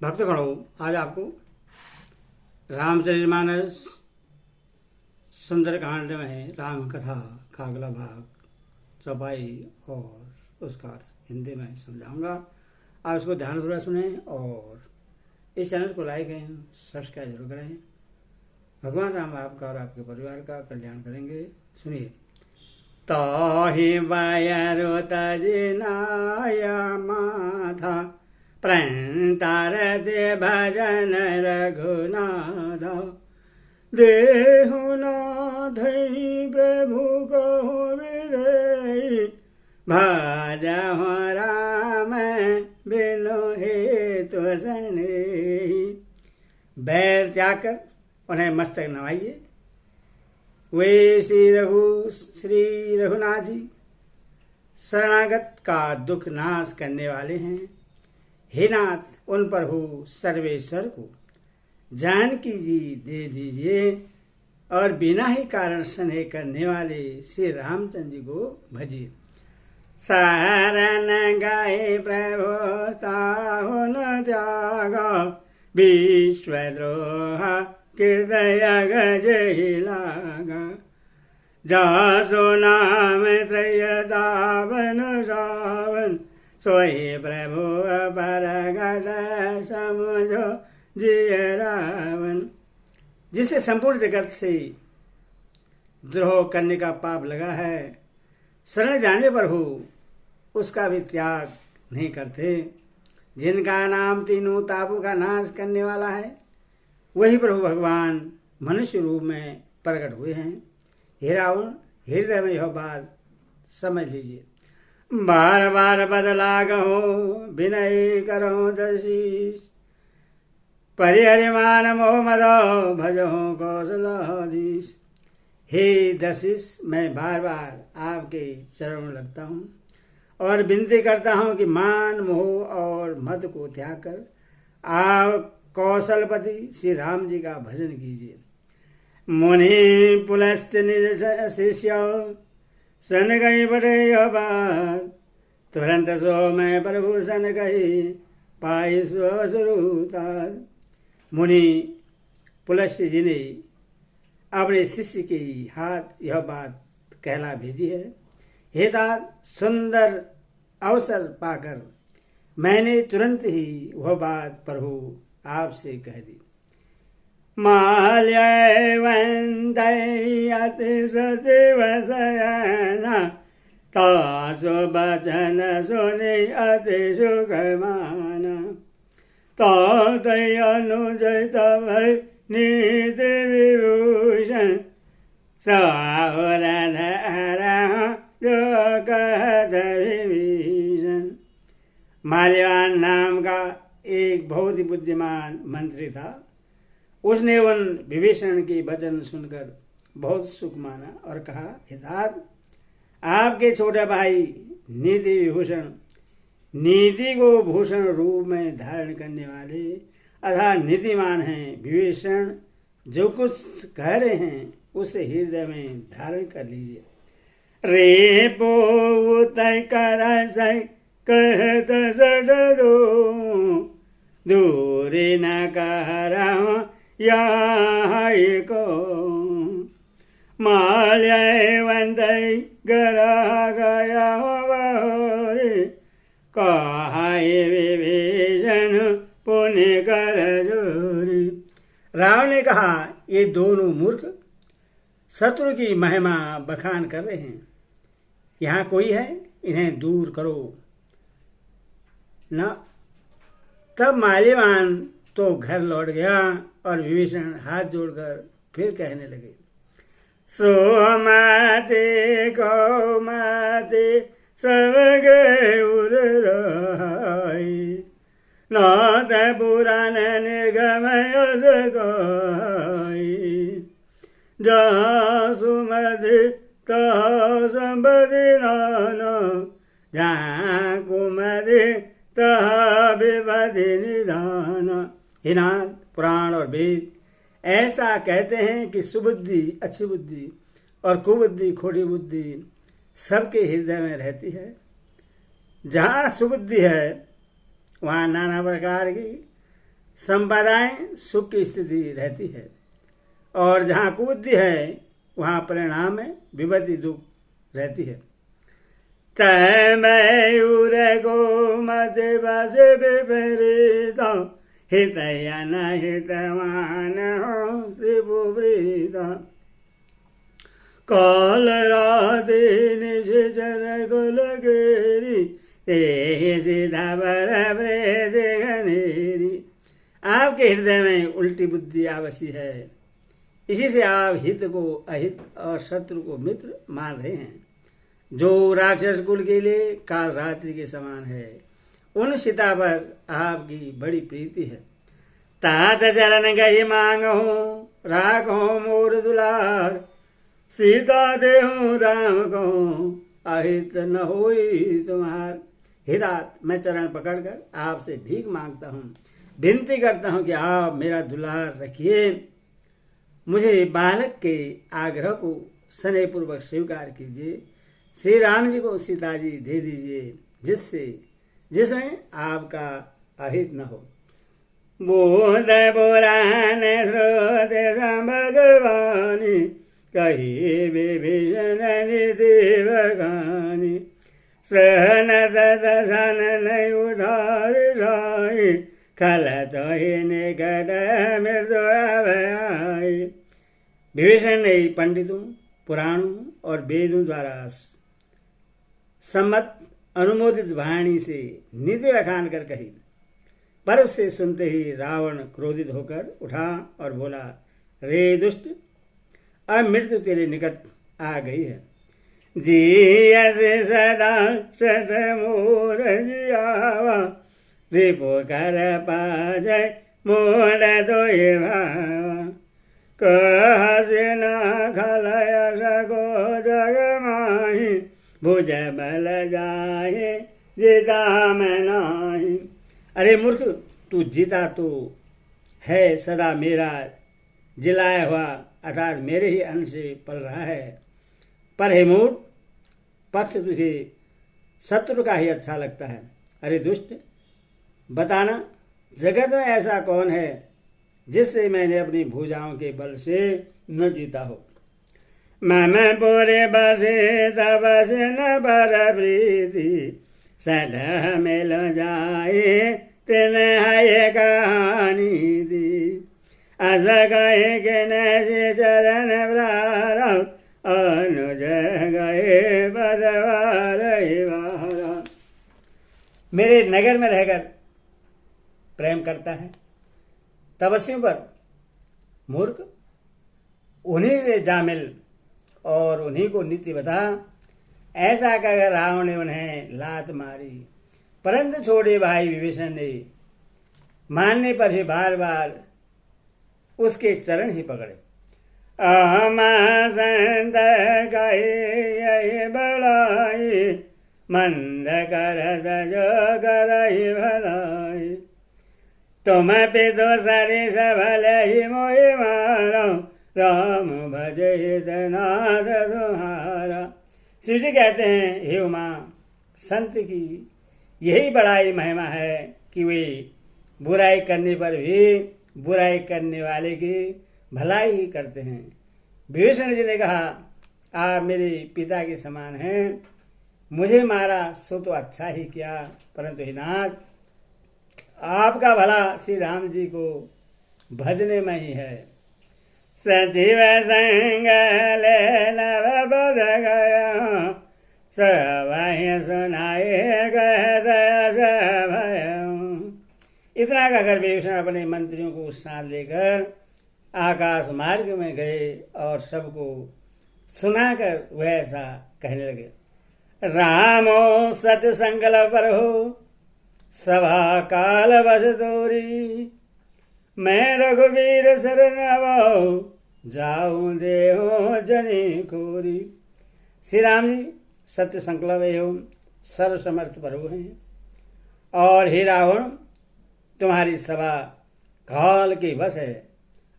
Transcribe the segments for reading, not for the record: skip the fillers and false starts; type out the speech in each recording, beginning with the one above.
भक्तगणों, आज आपको रामचरितमानस सुंदरकांड में राम कथा का अगला भाग चौपाई और उसका अर्थ हिंदी में समझाऊंगा। आप इसको ध्यानपूर्वक सुने और इस चैनल को लाइक एंड सब्सक्राइब जरूर करें। भगवान राम आपका और आपके परिवार का कल्याण करेंगे। सुनिए। ताहि बायरो तजिनाया माथा प्रणतार दे भजन रघुनाथ देहु नाथई प्रभु को विदई भजहु राम बिनु हेतु सनेही। बैर त्याग कर उन्हें मस्तक नवाइए। वे श्री रघुनाथ जी शरणागत का दुख नाश करने वाले हैं। हे नाथ, उन पर हो सर्वेश्वर को जानकी जी दे दीजिए और बिना ही कारण स्नेह करने वाले श्री रामचंद्र जी को भजिए। शरण गए प्रभु ताहु न त्याग विश्वद्रोह हृदय गजहि लागा। जासो नाम त्रय दावन रावण सोई प्रभु परगट समझो जिय रावण। जिसे संपूर्ण जगत से द्रोह करने का पाप लगा है, शरण जाने पर हो उसका भी त्याग नहीं करते। जिनका नाम तीनों तापों का नाश करने वाला है, वही प्रभु भगवान मनुष्य रूप में प्रकट हुए हैं। हे रावण, हृदय में यह बात समझ लीजिए। बार बार बदला गहो विनय करो दशीष परिहरिमान मोह मदो भजहो कौशलाधीश। हे दशीष, मैं बार बार आपके चरणों में लगता हूँ और विनती करता हूँ कि मान मोह और मद को त्याग कर आप कौशलपति श्री राम जी का भजन कीजिए। मुनि पुलस्त निज शिष्य सन गई बड़े यह बात तुरंत सो मैं प्रभु सन गई पाई स्वरूता। मुनि पुलस्त जी ने अपने शिष्य के हाथ यह बात कहला भेजी है। हे तात, सुंदर अवसर पाकर मैंने तुरंत ही वह बात प्रभु आपसे कह दी। माल्य वंदय अति सचिव शयना तासु बचन सुनि अति सुख माना। तातय अनुज तव नीति विभूषण साहुरध जो कहत विभीषण। माल्यवान नाम का एक बहुत ही बुद्धिमान मंत्री था। उसने उन विभीषण की वचन सुनकर बहुत सुख माना और कहा, हितात, आपके छोटे भाई नीति विभूषण, नीति को भूषण रूप में धारण करने वाले अर्थात नीतिमान हैं। विभीषण जो कुछ कह रहे हैं उसे हृदय में धारण कर लीजिए। रे पो तय कर कहत सड दो दूरी न कह को माल्य वंदय गरा गया कहाय विभीषण पुण्य कर जोरी। रावण ने कहा, ये दोनों मूर्ख शत्रु की महिमा बखान कर रहे हैं। यहाँ कोई है, इन्हें दूर करो न। तब माल्यवान तो घर लौट गया और विभीषण हाथ जोड़कर फिर कहने लगे, सो माते को माते सब गए उर रहाई नाथ पुराण निगम यश गाई। जहाँ सुमति तहाँ संपत्ति नाना जहाँ कुमति तहाँ विपत्ति निधान। हे नाथ, पुराण और वेद ऐसा कहते हैं कि सुबुद्धि अच्छी बुद्धि और कुबुद्धि खोटी बुद्धि सबके हृदय में रहती है। जहाँ सुबुद्धि है वहाँ नाना प्रकार की संपदाएं सुख की स्थिति रहती है, और जहाँ कुबुद्धि है वहाँ परिणाम में विपत्ति दुख रहती है। तमयूर गो मत बस विपरीत हितया न हितवान हो त्रिभुवृत काल राधे निशर कुल गेरी ते सीधा बर घनेरी। आपके हृदय में उल्टी बुद्धि आवश्य है, इसी से आप हित को अहित और शत्रु को मित्र मान रहे हैं। जो राक्षस कुल के लिए काल रात्रि के समान है, उन सीता पर आपकी बड़ी प्रीति है। तात चरण गई मांगो राखो मोर दुलार सीता देहूँ राम कहूँ अहित न होई तुम्हार। हिदात मैं चरण पकड़कर आपसे भीख मांगता हूँ, विनती करता हूँ कि आप मेरा दुलार रखिए, मुझे बालक के आग्रह को स्नेहपूर्वक स्वीकार कीजिए। श्री राम जी को सीता जी दे दीजिए जिसमें आपका अहित न हो। बोध पुराण स्रोत संभगवानी कही विभीषण नीति बखानी सहन दसन नहीं उधार जाई खलत निकट मृत्यु भयाई। विभीषण ने पंडितों पुराणों और वेदों द्वारा सम्मत अनुमोदित वाणी से नीति बखान कर कही, पर उससे सुनते ही रावण क्रोधित होकर उठा और बोला, रे दुष्ट, अब मृत्यु तेरे निकट आ गई है। जी सदा सट मोर जियावा रिपो कर पाजय मोड़ दोए भावा कहसे न खलय सको जग माही भुज बल जाए जीता मैं नाही। अरे मूर्ख, तू जीता तो है सदा मेरा जिलाया हुआ अर्थात मेरे ही अन्न से पल रहा है, पर हे मूढ़, पक्ष तुझे शत्रु का ही अच्छा लगता है। अरे दुष्ट, बताना जगत में ऐसा कौन है जिससे मैंने अपनी भुजाओं के बल से न जीता हो। मन पूरे बसे तब से न पर प्रीति सठ मिल जाए तेन है कहानी दी अस गए के नैसे चरण प्रारंभ अनुज गए बदवार। मेरे नगर में रहकर प्रेम करता है तपस्वियों पर मूर्ख, उन्हीं से जा मिल और उन्हीं को नीति बता। ऐसा कहकर रावण ने उन्हें लात मारी, परंतु छोड़े भाई विभीषण ने मानने पर ही बार बार उसके चरण ही पकड़े। अहम संत कहे बड़ाई मंद करत जो करहि भलाई तुम पितु सरि सबल ही मोहि मारो राम भजे नाथ तुम्हारा। शिव जी कहते हैं, हे उमा, संत की यही बड़ाई महिमा है कि वे बुराई करने पर भी बुराई करने वाले की भलाई ही करते हैं। विभीषण जी ने कहा, आप मेरे पिता के समान हैं, मुझे मारा सो तो अच्छा ही किया, परंतु हे नाथ, आपका भला श्री राम जी को भजने में ही है। सचिव संग ले नव बध गया सब सुनाए गए। इतना कहकर विभीषण अपने मंत्रियों को साथ लेकर आकाश मार्ग में गए और सबको सुनाकर वह ऐसा कहने लगे। रामो सत संकल्प पर हो सभा काल बस तोरी मैं रघुवीर शरण आवो जाऊं देहो जनी खोरी। श्री राम जी सत्य संकल्प एवं सर्वसमर्थ प्रभु हैं, और हे रावण, तुम्हारी सभा काल के बस है,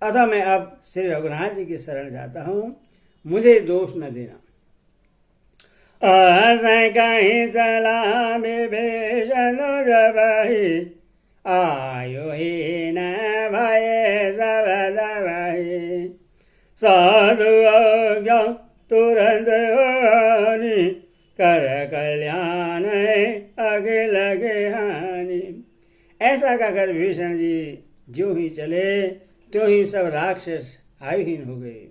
अतः मैं अब श्री रघुनाथ जी की शरण जाता हूँ, मुझे दोष न देना। कहीं चला विभीषण जब आयो ही न ऐसा कहकर विभीषण जी ज्यों ही चले त्यों ही सब राक्षस आयुहीन हो गए,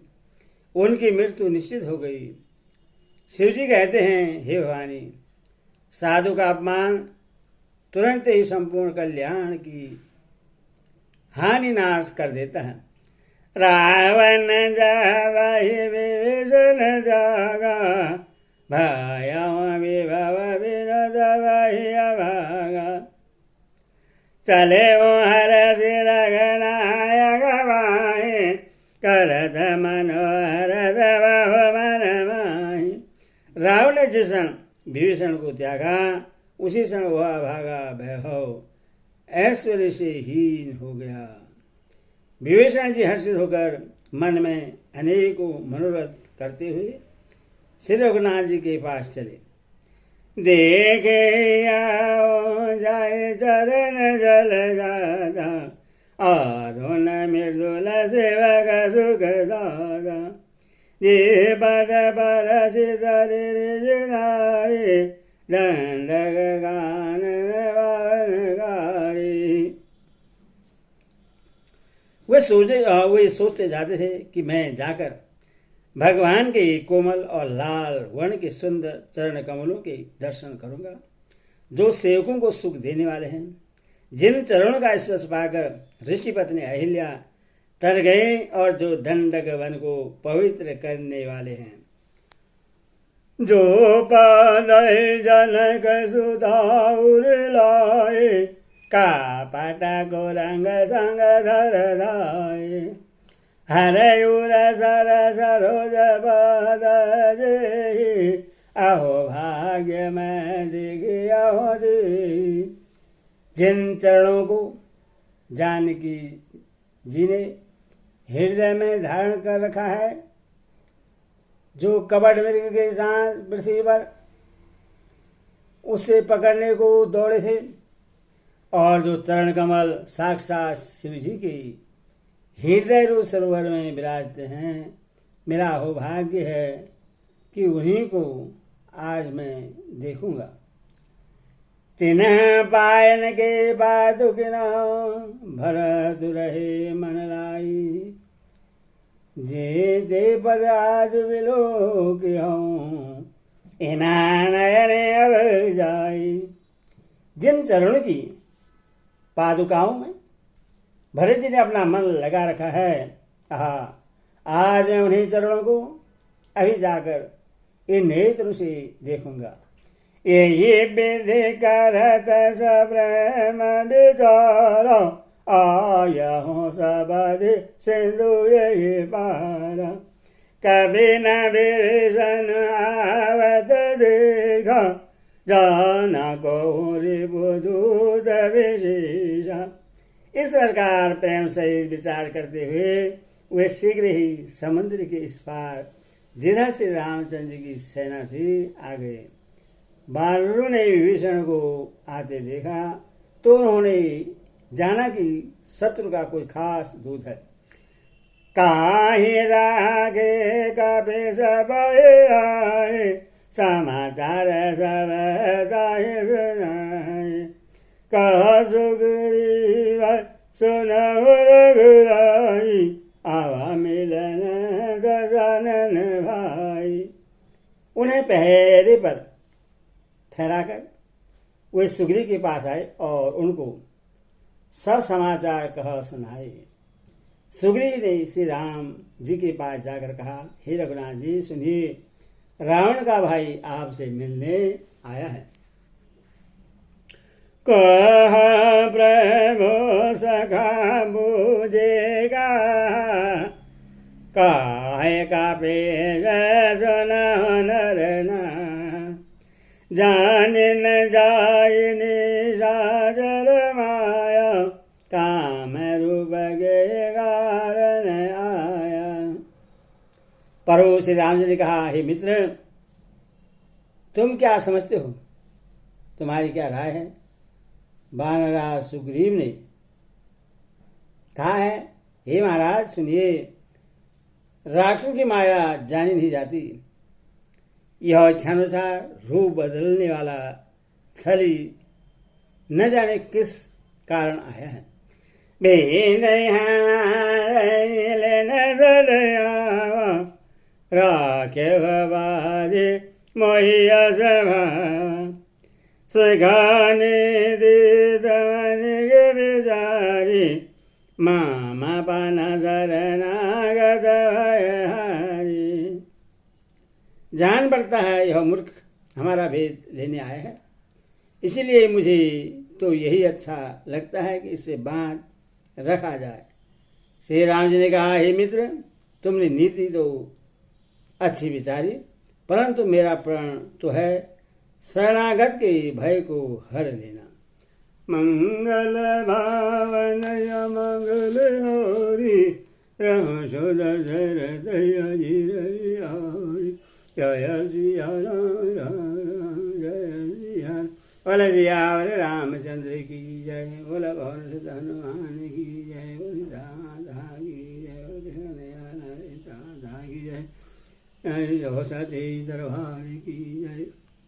उनकी मृत्यु निश्चित हो गई। शिव जी कहते हैं, हे भवानी, साधु का अपमान तुरंत ही संपूर्ण कल्याण की हानि नाश कर देता है। रावण जावा विभीषण जागा, भाया विभव विनोद वही अभागा। चले वो हर सिर गनायक माहि, करत मनोहर मन माहि। रावण ने जिस क्षण विभीषण को त्यागा, उसी क्षण वह भागा वैभव ऐश्वर्य से हीन हो गया। विभीषण जी हर्षित होकर मन में अनेकों मनोरथ करते हुए श्री रघुनाथ जी के पास चले। देखे आओ जाए चरण जल जादा, आधुन मृदुल सेवक सुख दादा। ये पद परस नारी, दंडक गान वे सोचते जाते थे कि मैं जाकर भगवान के कोमल और लाल वर्ण के सुंदर चरण कमलों के दर्शन करूंगा, जो सेवकों को सुख देने वाले हैं, जिन चरणों का स्पर्श पाकर ऋषि पत्नी अहिल्या तर गए और जो दंडक वन को पवित्र करने वाले हैं। जो पद जनक सुधाउर लाए, का पाटा को रंग संग धर धाए। हरयूर सर सरोज पद जेहि, अहो भाग्य में दिखि अहो दी। जिन चरणों को जानकी जी ने हृदय में धारण कर रखा है, जो कपट मृग के साथ पृथ्वी पर उसे पकड़ने को दौड़े थे, और जो चरण कमल साक्षात शिव जी के हृदय रूप सरोवर में विराजते हैं, मेरा सौभाग्य है कि उन्हीं को आज मैं देखूंगा। तिन्ह पायन के पादुकिना, भरत रहे मन लाई। जे ते पद आज विलोकिहूँ, इना नयन अब जाई। जिन चरणों की पादुकाओं में भरत जी ने अपना मन लगा रखा है, आज मैं उन्हीं चरणों को अभी जाकर इन नेत्र से देखूंगा। ये विधि करत सप्रेम विचार, आया हूँ सबधि सिंधु यही पार। कभी न विभीषण आवत देखा, जाना को रिपुदूत विशेषा। इस प्रकार प्रेम सहित विचार करते हुए वे शीघ्र ही समुद्र के इस पार, जिधर से रामचंद्र जी की सेना थी, आ गए। बानरों ने विभीषण को आते देखा तो उन्होंने जाना कि शत्रु का कोई खास दूत है। काहे रागे कपि सब आए, समाचार सब ताहि सुनाए। कह सुग्रीव सुनहु रघुराई, आवा मिलन दशरथ भाई। उन्हें पहरे पर ठहराकर वे सुग्रीव के पास आए और उनको सब समाचार कह सुनाए। सुग्रीव ने श्री राम जी के पास जाकर कहा, हे रघुनाथ जी सुनिए, रावण का भाई आपसे मिलने आया है। कह प्रभु सखा बूझेगा, काहे का पेश सुनहु नरना। जान न जाय निशाचर माया, काम रूप के कारण आया। प्रभु श्री राम जी ने कहा, हे मित्र, तुम क्या समझते हो, तुम्हारी क्या राय है? वानरराज सुग्रीव ने कहा है, हे महाराज सुनिए, राक्षसों की माया जानी नहीं जाती। यह इच्छानुसार रूप बदलने वाला छली न जाने किस कारण आया है। राखे बाजे मोहिया सभा सगाने दे दमने के बेजारी मामा पाना शरणागत हरि। जान पड़ता है यह मूर्ख हमारा भेद लेने आया है, इसीलिए मुझे तो यही अच्छा लगता है कि इससे बांध रखा जाए। श्री राम जी ने कहा, हे मित्र, तुमने नीति तो अच्छी विचारी, परंतु मेरा प्रण तो है शरणागत के भय को हर लेना। मंगल भावन मंगल होरी दशरथ जय सिया बोल सियावर रामचंद्र की जय, बोल पवन सुत हनुमान की जय, बोल राधा की जय, बोल राधा की जय, हो सती दरबार की जय।